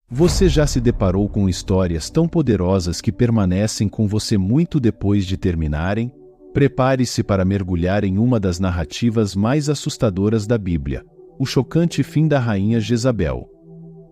Você já se deparou com histórias tão poderosas que permanecem com você muito depois de terminarem? Prepare-se para mergulhar em uma das narrativas mais assustadoras da Bíblia, o chocante fim da rainha Jezabel.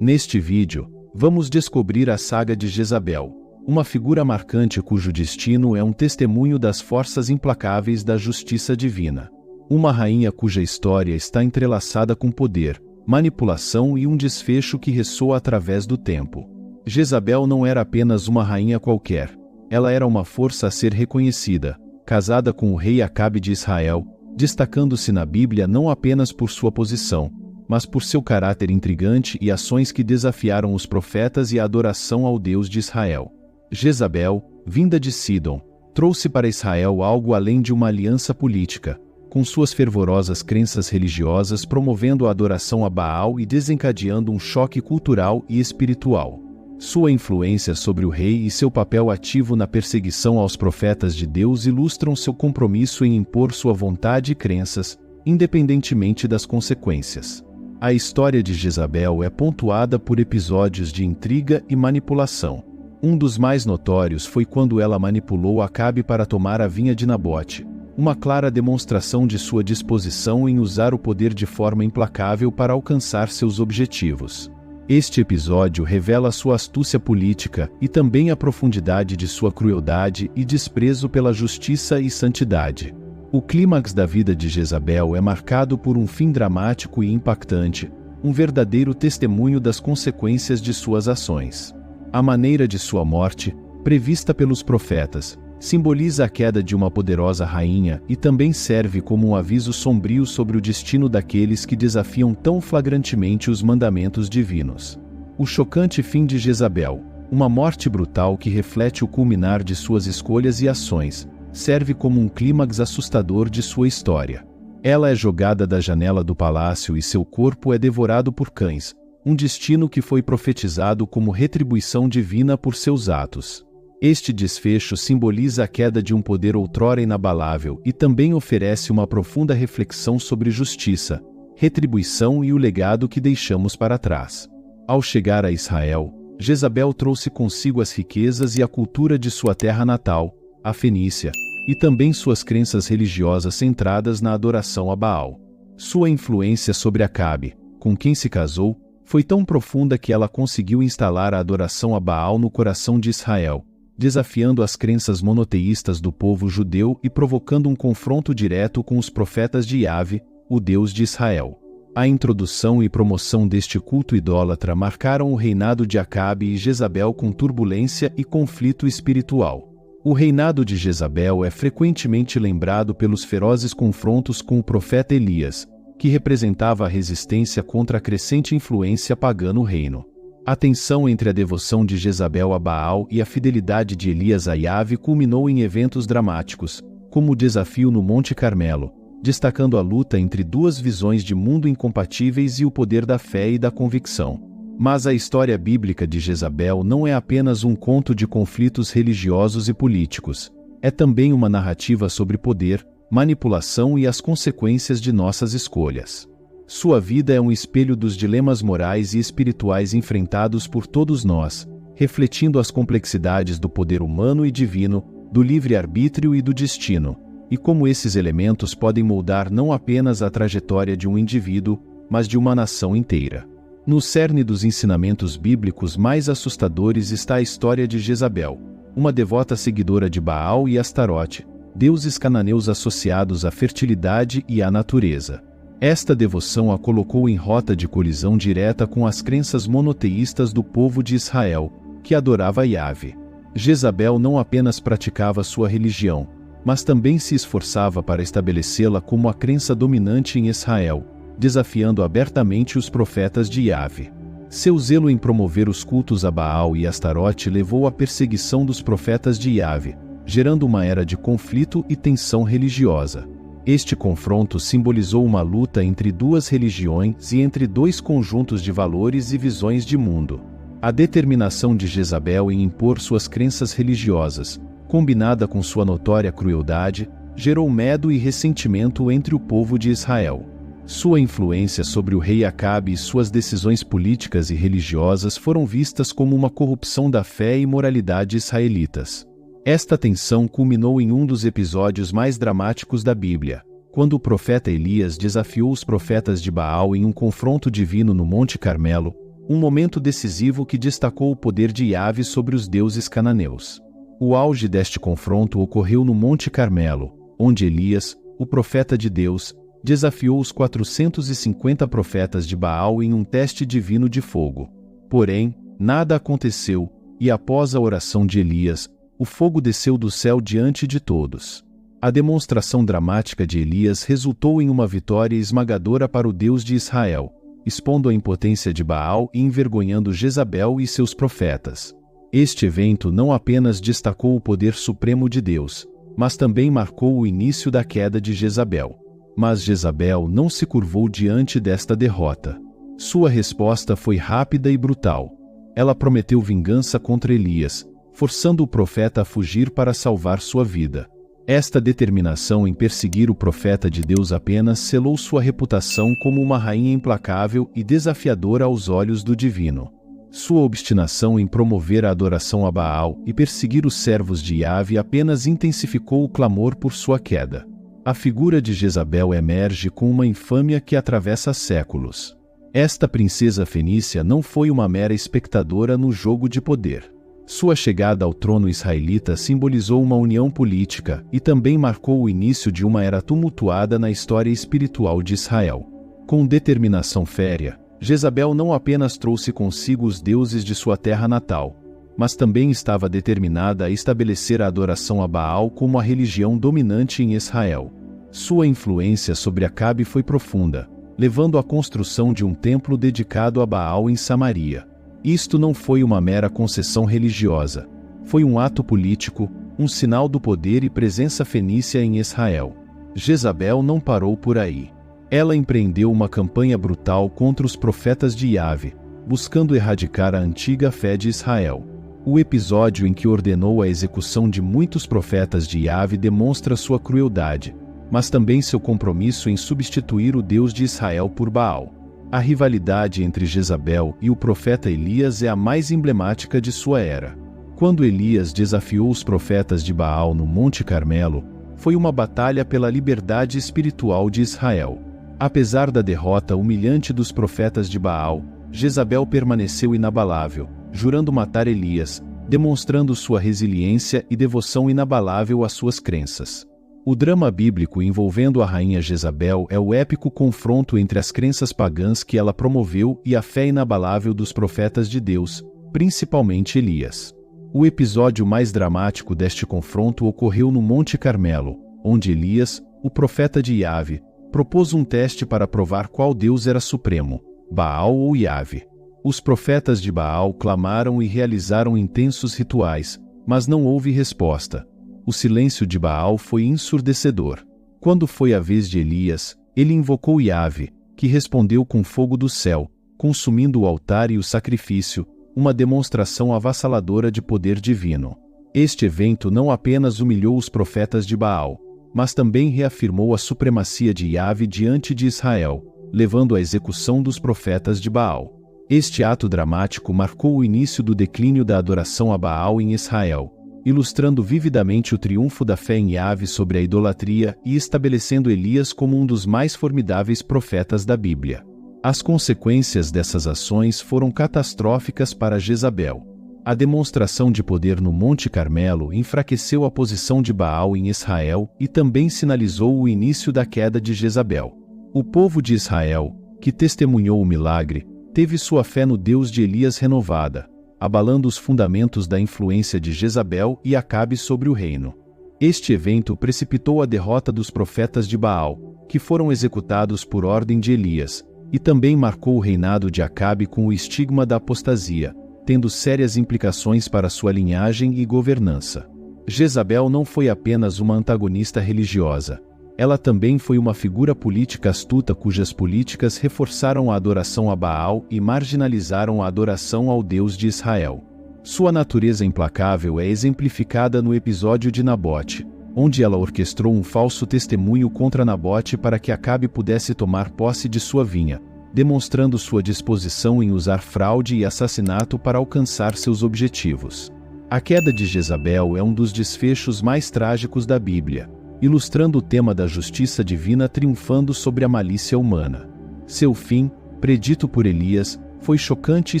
Neste vídeo, vamos descobrir a saga de Jezabel, uma figura marcante cujo destino é um testemunho das forças implacáveis da justiça divina. Uma rainha cuja história está entrelaçada com poder, manipulação e um desfecho que ressoa através do tempo. Jezabel não era apenas uma rainha qualquer. Ela era uma força a ser reconhecida, casada com o rei Acabe de Israel, destacando-se na Bíblia não apenas por sua posição, mas por seu caráter intrigante e ações que desafiaram os profetas e a adoração ao Deus de Israel. Jezabel, vinda de Sidom, trouxe para Israel algo além de uma aliança política, com suas fervorosas crenças religiosas promovendo a adoração a Baal e desencadeando um choque cultural e espiritual. Sua influência sobre o rei e seu papel ativo na perseguição aos profetas de Deus ilustram seu compromisso em impor sua vontade e crenças, independentemente das consequências. A história de Jezabel é pontuada por episódios de intriga e manipulação. Um dos mais notórios foi quando ela manipulou Acabe para tomar a vinha de Nabote, uma clara demonstração de sua disposição em usar o poder de forma implacável para alcançar seus objetivos. Este episódio revela sua astúcia política e também a profundidade de sua crueldade e desprezo pela justiça e santidade. O clímax da vida de Jezabel é marcado por um fim dramático e impactante, um verdadeiro testemunho das consequências de suas ações. A maneira de sua morte, prevista pelos profetas, simboliza a queda de uma poderosa rainha e também serve como um aviso sombrio sobre o destino daqueles que desafiam tão flagrantemente os mandamentos divinos. O chocante fim de Jezabel, uma morte brutal que reflete o culminar de suas escolhas e ações, serve como um clímax assustador de sua história. Ela é jogada da janela do palácio e seu corpo é devorado por cães, um destino que foi profetizado como retribuição divina por seus atos. Este desfecho simboliza a queda de um poder outrora inabalável e também oferece uma profunda reflexão sobre justiça, retribuição e o legado que deixamos para trás. Ao chegar a Israel, Jezabel trouxe consigo as riquezas e a cultura de sua terra natal, a Fenícia, e também suas crenças religiosas centradas na adoração a Baal. Sua influência sobre Acabe, com quem se casou, foi tão profunda que ela conseguiu instalar a adoração a Baal no coração de Israel, desafiando as crenças monoteístas do povo judeu e provocando um confronto direto com os profetas de Yahvé, o Deus de Israel. A introdução e promoção deste culto idólatra marcaram o reinado de Acabe e Jezabel com turbulência e conflito espiritual. O reinado de Jezabel é frequentemente lembrado pelos ferozes confrontos com o profeta Elias, que representava a resistência contra a crescente influência pagã no reino. A tensão entre a devoção de Jezabel a Baal e a fidelidade de Elias a Yahvé culminou em eventos dramáticos, como o desafio no Monte Carmelo, destacando a luta entre duas visões de mundo incompatíveis e o poder da fé e da convicção. Mas a história bíblica de Jezabel não é apenas um conto de conflitos religiosos e políticos. É também uma narrativa sobre poder, manipulação e as consequências de nossas escolhas. Sua vida é um espelho dos dilemas morais e espirituais enfrentados por todos nós, refletindo as complexidades do poder humano e divino, do livre-arbítrio e do destino, e como esses elementos podem moldar não apenas a trajetória de um indivíduo, mas de uma nação inteira. No cerne dos ensinamentos bíblicos mais assustadores está a história de Jezabel, uma devota seguidora de Baal e Astarote, deuses cananeus associados à fertilidade e à natureza. Esta devoção a colocou em rota de colisão direta com as crenças monoteístas do povo de Israel, que adorava Yahvé. Jezabel não apenas praticava sua religião, mas também se esforçava para estabelecê-la como a crença dominante em Israel, desafiando abertamente os profetas de Yahvé. Seu zelo em promover os cultos a Baal e Astarote levou à perseguição dos profetas de Yahvé, gerando uma era de conflito e tensão religiosa. Este confronto simbolizou uma luta entre duas religiões e entre dois conjuntos de valores e visões de mundo. A determinação de Jezabel em impor suas crenças religiosas, combinada com sua notória crueldade, gerou medo e ressentimento entre o povo de Israel. Sua influência sobre o rei Acabe e suas decisões políticas e religiosas foram vistas como uma corrupção da fé e moralidade israelitas. Esta tensão culminou em um dos episódios mais dramáticos da Bíblia, quando o profeta Elias desafiou os profetas de Baal em um confronto divino no Monte Carmelo, um momento decisivo que destacou o poder de Yahvé sobre os deuses cananeus. O auge deste confronto ocorreu no Monte Carmelo, onde Elias, o profeta de Deus, desafiou os 450 profetas de Baal em um teste divino de fogo. Porém, nada aconteceu, e após a oração de Elias, o fogo desceu do céu diante de todos. A demonstração dramática de Elias resultou em uma vitória esmagadora para o Deus de Israel, expondo a impotência de Baal e envergonhando Jezabel e seus profetas. Este evento não apenas destacou o poder supremo de Deus, mas também marcou o início da queda de Jezabel. Mas Jezabel não se curvou diante desta derrota. Sua resposta foi rápida e brutal. Ela prometeu vingança contra Elias, forçando o profeta a fugir para salvar sua vida. Esta determinação em perseguir o profeta de Deus apenas selou sua reputação como uma rainha implacável e desafiadora aos olhos do divino. Sua obstinação em promover a adoração a Baal e perseguir os servos de Yahvé apenas intensificou o clamor por sua queda. A figura de Jezabel emerge com uma infâmia que atravessa séculos. Esta princesa fenícia não foi uma mera espectadora no jogo de poder. Sua chegada ao trono israelita simbolizou uma união política e também marcou o início de uma era tumultuada na história espiritual de Israel. Com determinação férrea, Jezabel não apenas trouxe consigo os deuses de sua terra natal, mas também estava determinada a estabelecer a adoração a Baal como a religião dominante em Israel. Sua influência sobre Acabe foi profunda, levando à construção de um templo dedicado a Baal em Samaria. Isto não foi uma mera concessão religiosa. Foi um ato político, um sinal do poder e presença fenícia em Israel. Jezabel não parou por aí. Ela empreendeu uma campanha brutal contra os profetas de Yahvé, buscando erradicar a antiga fé de Israel. O episódio em que ordenou a execução de muitos profetas de Yahvé demonstra sua crueldade, mas também seu compromisso em substituir o Deus de Israel por Baal. A rivalidade entre Jezabel e o profeta Elias é a mais emblemática de sua era. Quando Elias desafiou os profetas de Baal no Monte Carmelo, foi uma batalha pela liberdade espiritual de Israel. Apesar da derrota humilhante dos profetas de Baal, Jezabel permaneceu inabalável, jurando matar Elias, demonstrando sua resiliência e devoção inabalável às suas crenças. O drama bíblico envolvendo a rainha Jezabel é o épico confronto entre as crenças pagãs que ela promoveu e a fé inabalável dos profetas de Deus, principalmente Elias. O episódio mais dramático deste confronto ocorreu no Monte Carmelo, onde Elias, o profeta de Yahvé, propôs um teste para provar qual Deus era supremo, Baal ou Yahvé. Os profetas de Baal clamaram e realizaram intensos rituais, mas não houve resposta. O silêncio de Baal foi ensurdecedor. Quando foi a vez de Elias, ele invocou Yahvé, que respondeu com fogo do céu, consumindo o altar e o sacrifício, uma demonstração avassaladora de poder divino. Este evento não apenas humilhou os profetas de Baal, mas também reafirmou a supremacia de Yahvé diante de Israel, levando à execução dos profetas de Baal. Este ato dramático marcou o início do declínio da adoração a Baal em Israel, ilustrando vividamente o triunfo da fé em Yahvé sobre a idolatria e estabelecendo Elias como um dos mais formidáveis profetas da Bíblia. As consequências dessas ações foram catastróficas para Jezabel. A demonstração de poder no Monte Carmelo enfraqueceu a posição de Baal em Israel e também sinalizou o início da queda de Jezabel. O povo de Israel, que testemunhou o milagre, teve sua fé no Deus de Elias renovada, abalando os fundamentos da influência de Jezabel e Acabe sobre o reino. Este evento precipitou a derrota dos profetas de Baal, que foram executados por ordem de Elias, e também marcou o reinado de Acabe com o estigma da apostasia, tendo sérias implicações para sua linhagem e governança. Jezabel não foi apenas uma antagonista religiosa. Ela também foi uma figura política astuta cujas políticas reforçaram a adoração a Baal e marginalizaram a adoração ao Deus de Israel. Sua natureza implacável é exemplificada no episódio de Nabote, onde ela orquestrou um falso testemunho contra Nabote para que Acabe pudesse tomar posse de sua vinha, demonstrando sua disposição em usar fraude e assassinato para alcançar seus objetivos. A queda de Jezabel é um dos desfechos mais trágicos da Bíblia, ilustrando o tema da justiça divina triunfando sobre a malícia humana. Seu fim, predito por Elias, foi chocante e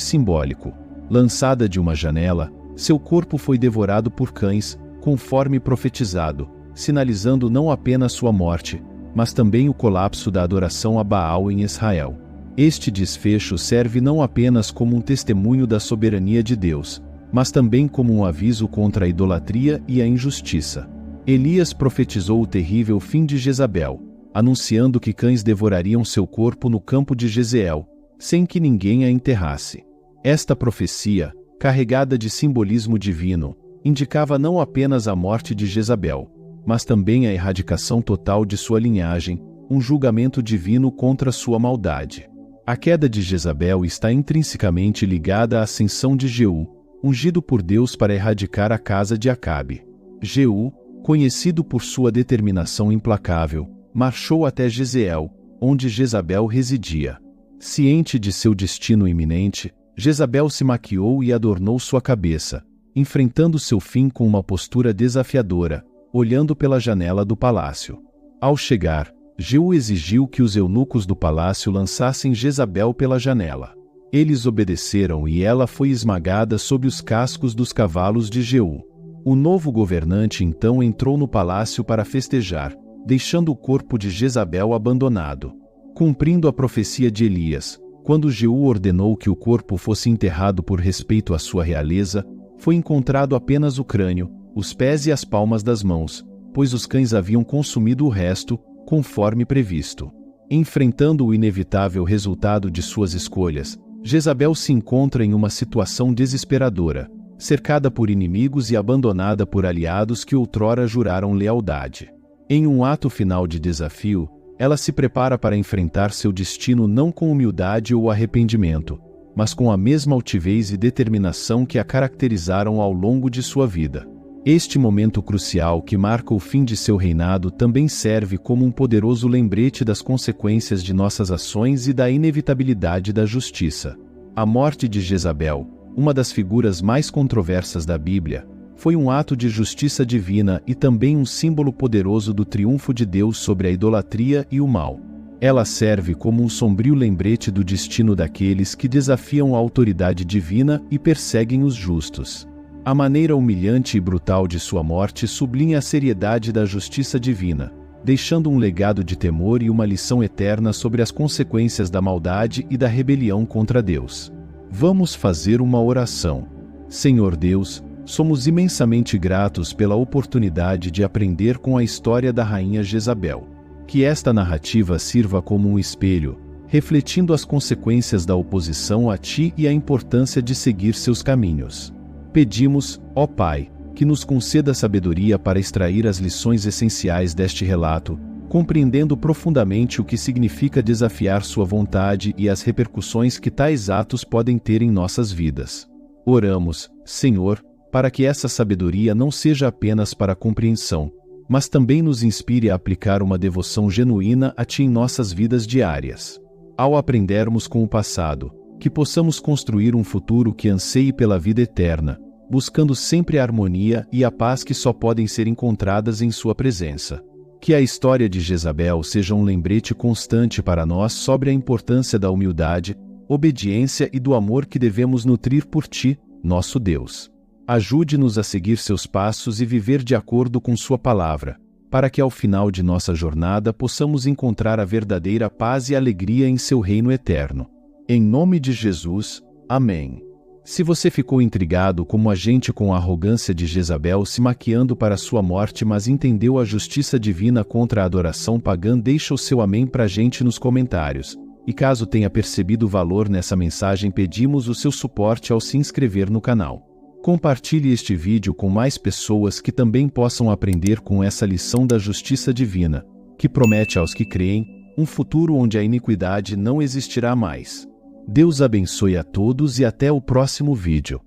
simbólico. Lançada de uma janela, seu corpo foi devorado por cães, conforme profetizado, sinalizando não apenas sua morte, mas também o colapso da adoração a Baal em Israel. Este desfecho serve não apenas como um testemunho da soberania de Deus, mas também como um aviso contra a idolatria e a injustiça. Elias profetizou o terrível fim de Jezabel, anunciando que cães devorariam seu corpo no campo de Jezeel, sem que ninguém a enterrasse. Esta profecia, carregada de simbolismo divino, indicava não apenas a morte de Jezabel, mas também a erradicação total de sua linhagem, um julgamento divino contra sua maldade. A queda de Jezabel está intrinsecamente ligada à ascensão de Jeú, ungido por Deus para erradicar a casa de Acabe. Jeú, conhecido por sua determinação implacável, marchou até Jezeel, onde Jezabel residia. Ciente de seu destino iminente, Jezabel se maquiou e adornou sua cabeça, enfrentando seu fim com uma postura desafiadora, olhando pela janela do palácio. Ao chegar, Jeú exigiu que os eunucos do palácio lançassem Jezabel pela janela. Eles obedeceram e ela foi esmagada sob os cascos dos cavalos de Jeú. O novo governante então entrou no palácio para festejar, deixando o corpo de Jezabel abandonado. Cumprindo a profecia de Elias, quando Jeú ordenou que o corpo fosse enterrado por respeito à sua realeza, foi encontrado apenas o crânio, os pés e as palmas das mãos, pois os cães haviam consumido o resto, conforme previsto. Enfrentando o inevitável resultado de suas escolhas, Jezabel se encontra em uma situação desesperadora, cercada por inimigos e abandonada por aliados que outrora juraram lealdade. Em um ato final de desafio, ela se prepara para enfrentar seu destino não com humildade ou arrependimento, mas com a mesma altivez e determinação que a caracterizaram ao longo de sua vida. Este momento crucial que marca o fim de seu reinado também serve como um poderoso lembrete das consequências de nossas ações e da inevitabilidade da justiça. A morte de Jezabel, uma das figuras mais controversas da Bíblia, foi um ato de justiça divina e também um símbolo poderoso do triunfo de Deus sobre a idolatria e o mal. Ela serve como um sombrio lembrete do destino daqueles que desafiam a autoridade divina e perseguem os justos. A maneira humilhante e brutal de sua morte sublinha a seriedade da justiça divina, deixando um legado de temor e uma lição eterna sobre as consequências da maldade e da rebelião contra Deus. Vamos fazer uma oração. Senhor Deus, somos imensamente gratos pela oportunidade de aprender com a história da rainha Jezabel. Que esta narrativa sirva como um espelho, refletindo as consequências da oposição a Ti e a importância de seguir seus caminhos. Pedimos, ó Pai, que nos conceda sabedoria para extrair as lições essenciais deste relato, compreendendo profundamente o que significa desafiar sua vontade e as repercussões que tais atos podem ter em nossas vidas. Oramos, Senhor, para que essa sabedoria não seja apenas para a compreensão, mas também nos inspire a aplicar uma devoção genuína a Ti em nossas vidas diárias. Ao aprendermos com o passado, que possamos construir um futuro que anseie pela vida eterna, buscando sempre a harmonia e a paz que só podem ser encontradas em Sua presença. Que a história de Jezabel seja um lembrete constante para nós sobre a importância da humildade, obediência e do amor que devemos nutrir por Ti, nosso Deus. Ajude-nos a seguir Seus passos e viver de acordo com Sua palavra, para que ao final de nossa jornada possamos encontrar a verdadeira paz e alegria em Seu reino eterno. Em nome de Jesus, amém. Se você ficou intrigado como agente com a arrogância de Jezabel se maquiando para sua morte, mas entendeu a justiça divina contra a adoração pagã, deixa o seu amém pra gente nos comentários. E caso tenha percebido valor nessa mensagem, pedimos o seu suporte ao se inscrever no canal. Compartilhe este vídeo com mais pessoas que também possam aprender com essa lição da justiça divina, que promete aos que creem um futuro onde a iniquidade não existirá mais. Deus abençoe a todos e até o próximo vídeo.